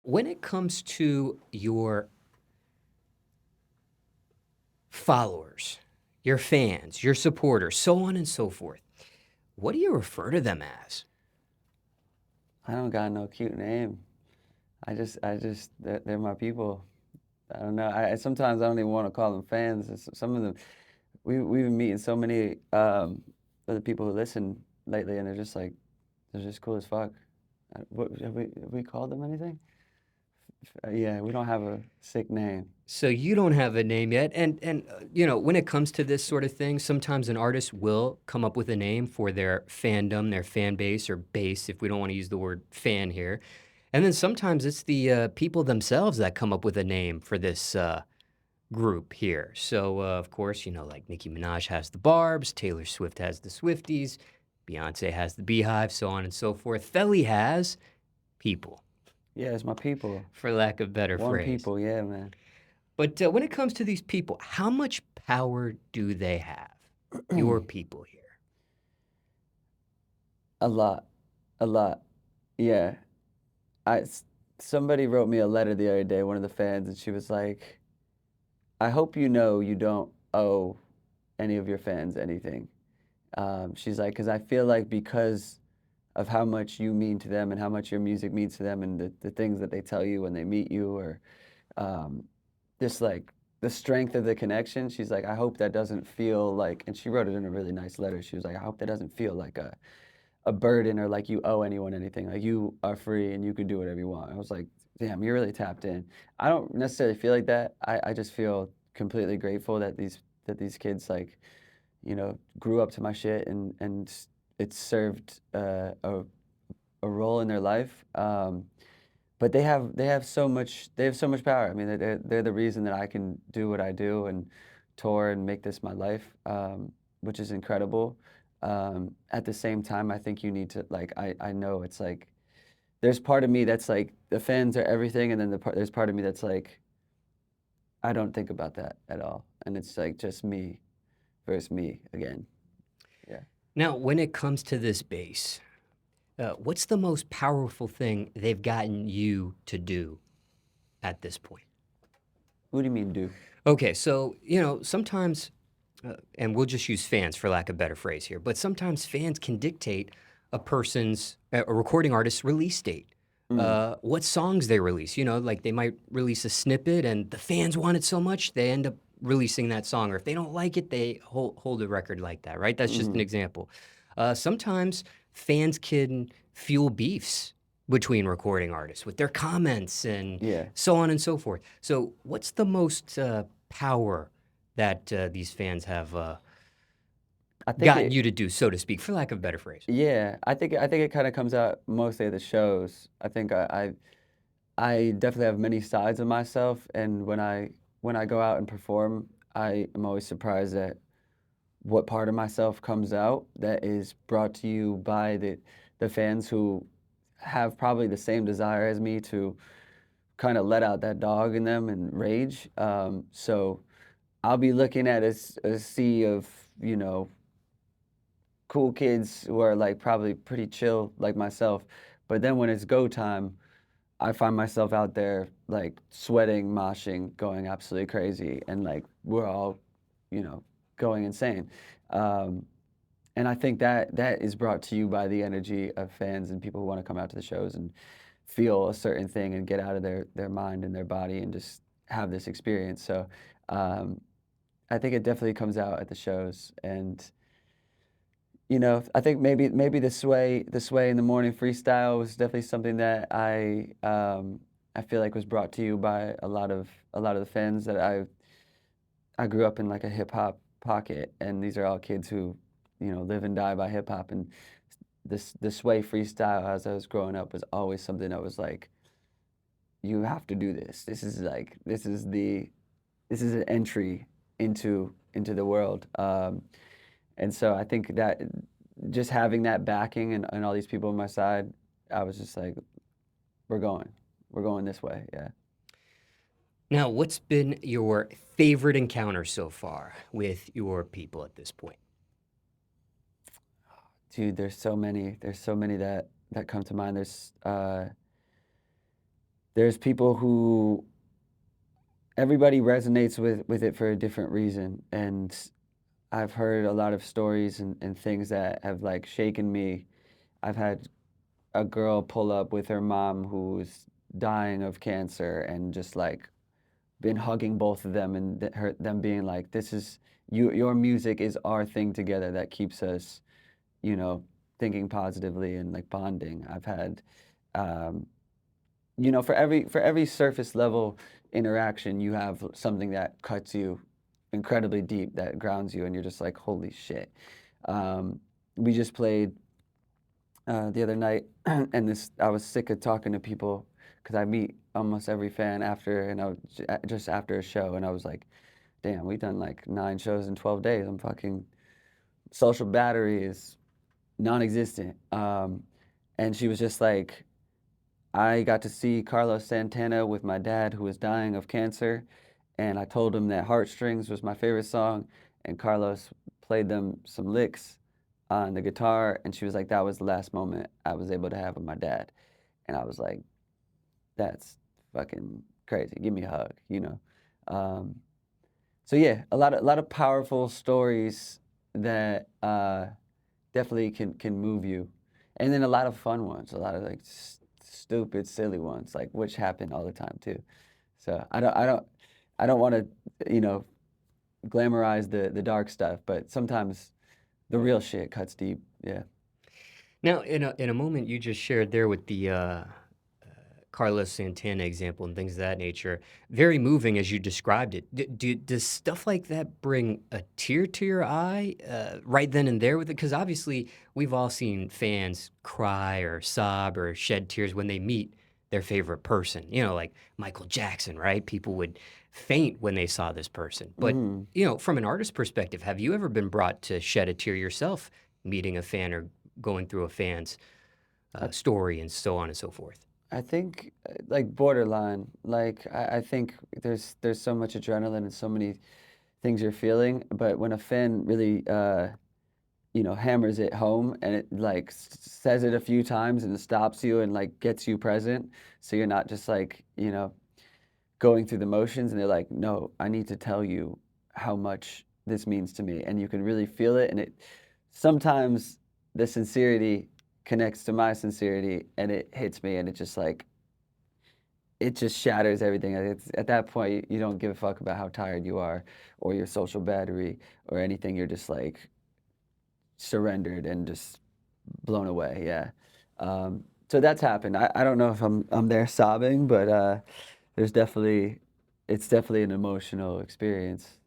when it comes to your followers, your fans, your supporters, so on and so forth, what do you refer to them as? I don't got no cute name. They're my people. I don't know. Sometimes I don't even want to call them fans. Some of them, we've been meeting so many other people who listen lately, and they're just cool as fuck. Have we called them anything? Yeah, we don't have a sick name. So you don't have a name yet, and when it comes to this sort of thing, sometimes an artist will come up with a name for their fandom, their fan base or base, if we don't want to use the word fan here, and then sometimes it's the people themselves that come up with a name for this group here. So of course, like Nicki Minaj has the Barbs, Taylor Swift has the Swifties, Beyonce has the Beehive, so on and so forth. Felly has people, Yeah, it's my people. for lack of better One phrase. people, yeah, man. But when it comes to these people, how much power do they have? Your people here. A lot, a lot. Yeah. I s- Somebody wrote me a letter the other day, one of the fans, and she was like, "I hope you know you don't owe any of your fans anything." She's like, "Because I feel like because of how much you mean to them and how much your music means to them and the things that they tell you when they meet you or um, just like the strength of the connection." She's like, "I hope that doesn't feel like," and she wrote it in a really nice letter. She was like, "I hope that doesn't feel like a burden or like you owe anyone anything. Like you are free and you can do whatever you want." I was like, "Damn, you're really tapped in." I don't necessarily feel like that. I just feel completely grateful that these kids like, grew up to my shit and it served a role in their life. But they have so much power. I mean, they're the reason that I can do what I do and tour and make this my life, which is incredible. At the same time, I think you need to like I know it's like there's part of me that's like the fans are everything, and then there's part of me that's like I don't think about that at all, and it's like just me versus me again. Yeah. Now, when it comes to this base, what's the most powerful thing they've gotten you to do at this point? What do you mean do? Okay, so, sometimes, and we'll just use fans for lack of a better phrase here, but sometimes fans can dictate a recording artist's release date. Mm, What songs they release. Like they might release a snippet and the fans want it so much, they end up releasing that song. Or if they don't like it, they hold a record like that, right? That's just an mm, example. Sometimes fans can fuel beefs between recording artists with their comments and yeah. so on and so forth. So, what's the most power that these fans have I think gotten it you to do, so to speak, for lack of a better phrase? Yeah, I think it kind of comes out mostly at the shows. I think I definitely have many sides of myself, and when I go out and perform, I am always surprised at what part of myself comes out that is brought to you by the fans who have probably the same desire as me to kind of let out that dog in them and rage. So I'll be looking at a sea of, you know, cool kids who are like probably pretty chill like myself. But then when it's go time, I find myself out there like sweating, moshing, going absolutely crazy, and like we're all, you know, going insane. Um, and I think that is brought to you by the energy of fans and people who want to come out to the shows and feel a certain thing and get out of their mind and their body and just have this experience. So um, I think it definitely comes out at the shows and I think maybe the sway in the morning freestyle was definitely something that I feel like was brought to you by a lot of the fans that I grew up in like a hip hop pocket, and these are all kids who live and die by hip hop, and the sway freestyle as I was growing up was always something that was like, you have to do this. This is an entry into the world. And so I think that just having that backing and all these people on my side, I was just like, we're going. We're going this way. Yeah. Now, what's been your favorite encounter so far with your people at this point? Dude, there's so many. There's so many that come to mind. there's people who everybody resonates with it for a different reason, and I've heard a lot of stories and things that have like shaken me. I've had a girl pull up with her mom who's dying of cancer and just like been hugging both of them and them being like, this is your music is our thing together that keeps us, you know, thinking positively and like bonding. I've had um, for every surface level interaction, you have something that cuts you incredibly deep, that grounds you, and you're just like, holy shit. Um, we just played the other night, and this I was sick of talking to people because I meet almost every fan after, and I was just after a show, and I was like, damn, we've done like 9 shows in 12 days. I'm fucking social battery is non-existent. And she was just like, I got to see Carlos Santana with my dad who was dying of cancer, and I told him that Heartstrings was my favorite song, and Carlos played them some licks on the guitar, and she was like, that was the last moment I was able to have with my dad. And I was like, that's fucking crazy. Give me a hug, you know. Um, so yeah, a lot of powerful stories that definitely can move you, and then a lot of fun ones, a lot of like stupid, silly ones, like which happen all the time too. So I don't want to, you know, glamorize the dark stuff, but sometimes the real shit cuts deep. Yeah. Now, in a moment you just shared there with the Carlos Santana example and things of that nature, very moving as you described it. Does stuff like that bring a tear to your eye right then and there with it? Because obviously we've all seen fans cry or sob or shed tears when they meet their favorite person. You know, like Michael Jackson, right? People would faint when they saw this person. But Hmm. from an artist perspective, have you ever been brought to shed a tear yourself, meeting a fan or going through a fan's I story and so on and so forth? I think like borderline. Like I think there's so much adrenaline and so many things you're feeling, but when a fan really hammers it home and it like says it a few times and stops you and like gets you present, so you're not just like, going through the motions, and they're like, no, I need to tell you how much this means to me, and you can really feel it, and it sometimes the sincerity connects to my sincerity and it hits me, and it just shatters everything. It's, at that point, you don't give a fuck about how tired you are or your social battery or anything. You're just like surrendered and just blown away. Yeah. So that's happened. I don't know if I'm there sobbing, but there's definitely it's definitely an emotional experience.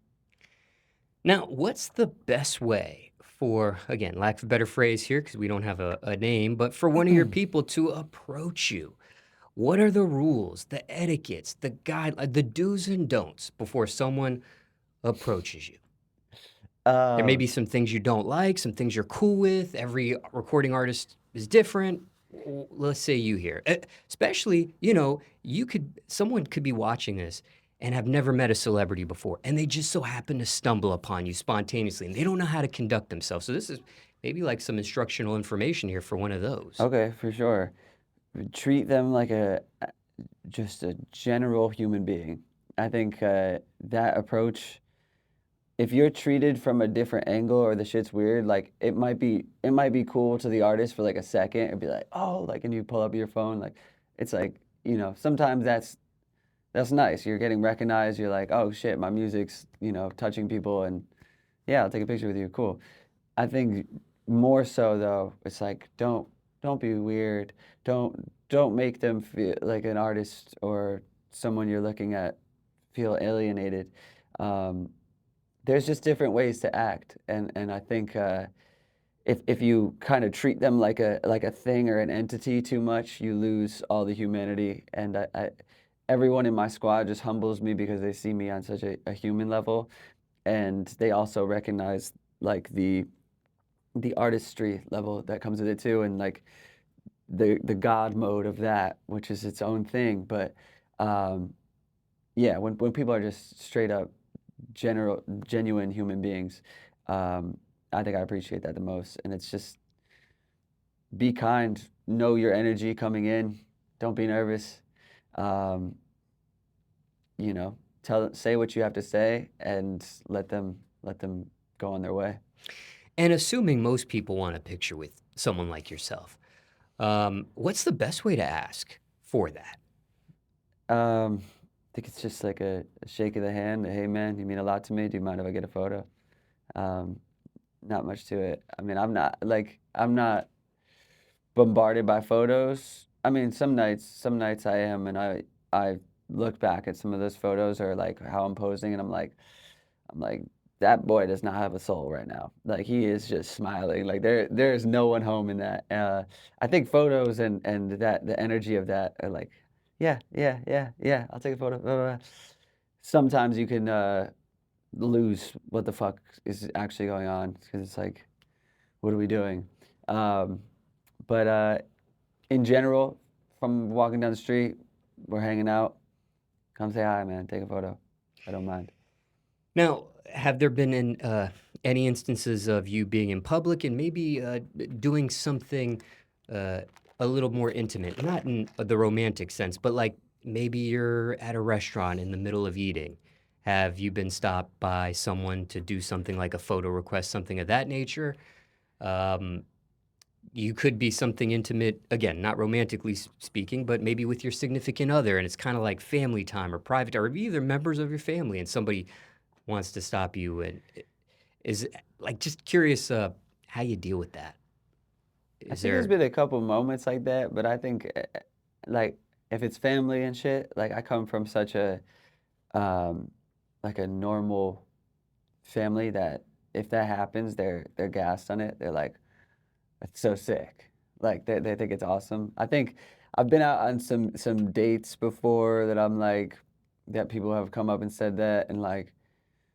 Now, what's the best way for, again, lack of a better phrase here, because we don't have a name, but for one of your people to approach you? What are the rules, the etiquettes, the guide, the do's and don'ts before someone approaches you? There may be Um, some things you don't like, some things you're cool with. Every recording artist is different. Let's say you here, especially, someone could be watching this and have never met a celebrity before, and they just so happen to stumble upon you spontaneously, and they don't know how to conduct themselves. So this is maybe like some instructional information here for one of those. okay, for sure. Treat them like just a general human being. I think that approach, if you're treated from a different angle or the shit's weird, like it might be cool to the artist for like a second and be like, oh, like, and you pull up your phone, like it's like, sometimes that's nice. You're getting recognized. You're like, oh shit, my music's, touching people, and yeah, I'll take a picture with you. Cool. I think more so though, it's like don't be weird. Don't make them feel like an artist or someone you're looking at feel alienated. Um, there's just different ways to act, and I think if you kind of treat them like a thing or an entity too much, you lose all the humanity. And everyone in my squad just humbles me because they see me on such a human level, and they also recognize like the artistry level that comes with it too, and like the God mode of that, which is its own thing. But um, yeah, when people are just straight up genuine human beings, um, I think I appreciate that the most. And it's just be kind, know your energy coming in, don't be nervous. Um, you know, say what you have to say and let them go on their way. And assuming most people want a picture with someone like yourself, what's the best way to ask for that? I think it's just like a shake of the hand. Hey man, you mean a lot to me. Do you mind if I get a photo? Um, Not much to it. I mean, I'm not bombarded by photos. I mean, some nights I am, and I look back at some of those photos or like how I'm posing, and I'm like, that boy does not have a soul right now. Like he is just smiling. Like there's no one home in that. I think photos and that the energy of that are like, yeah, yeah, yeah, yeah. I'll take a photo. Blah, blah, blah. Sometimes you can lose what the fuck is actually going on because it's like, what are we doing? Um, but in general, from walking down the street, we're hanging out. Come say hi, man. Take a photo. I don't mind. Now, have there been any instances of you being in public and maybe doing something uh, a little more intimate? Not in the romantic sense, but like maybe you're at a restaurant in the middle of eating. Have you been stopped by someone to do something like a photo request, something of that nature? Um, you could be something intimate, again, not romantically speaking, but maybe with your significant other, and it's kind of like family time or private, or either members of your family, and somebody wants to stop you. And is like just curious how you deal with that. I Is think there's there been a couple moments like that, but I think like if it's family and shit, like I come from such a um like a normal family that if that happens, they're gassed on it. They're like, "That's so sick." Like they think it's awesome. I think I've been out on some dates before that I'm like that people have come up and said that, and like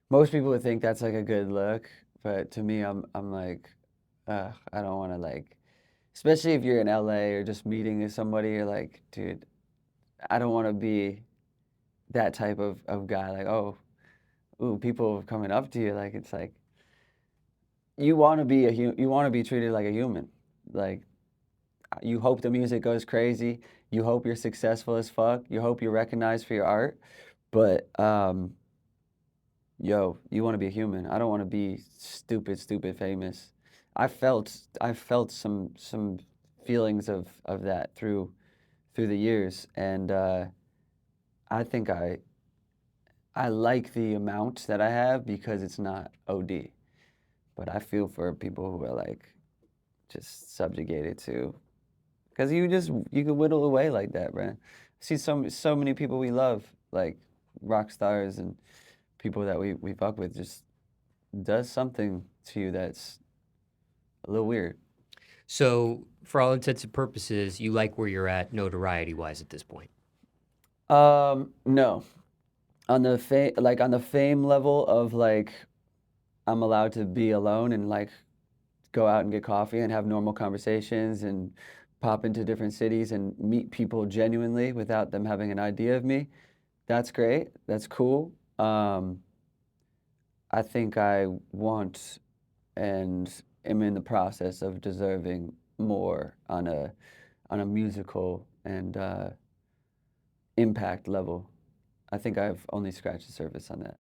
most people would think that's like a good look, but to me I'm like, I don't want to like, especially if you're in LA or just meeting with somebody, you're like, dude, I don't want to be that type of guy. Like, oh, ooh, people coming up to you. Like, it's like, you want to be treated like a human. Like, you hope the music goes crazy. You hope you're successful as fuck. You hope you're recognized for your art. But, yo, you want to be a human. I don't want to be stupid, stupid famous. I felt some feelings of that through the years, and I think I like the amount that I have because it's not OD. But I feel for people who are like just subjugated to, because you can whittle away like that, man. See so many people we love, like rock stars and people that we fuck with, just does something to you that's a little weird. so for all intents and purposes, you like where you're at notoriety wise at this point? No. On the fame level of like I'm allowed to be alone and like go out and get coffee and have normal conversations and pop into different cities and meet people genuinely without them having an idea of me. That's great. That's cool. I think I want and am in the process of deserving more on a musical and impact level. I think I've only scratched the surface on that.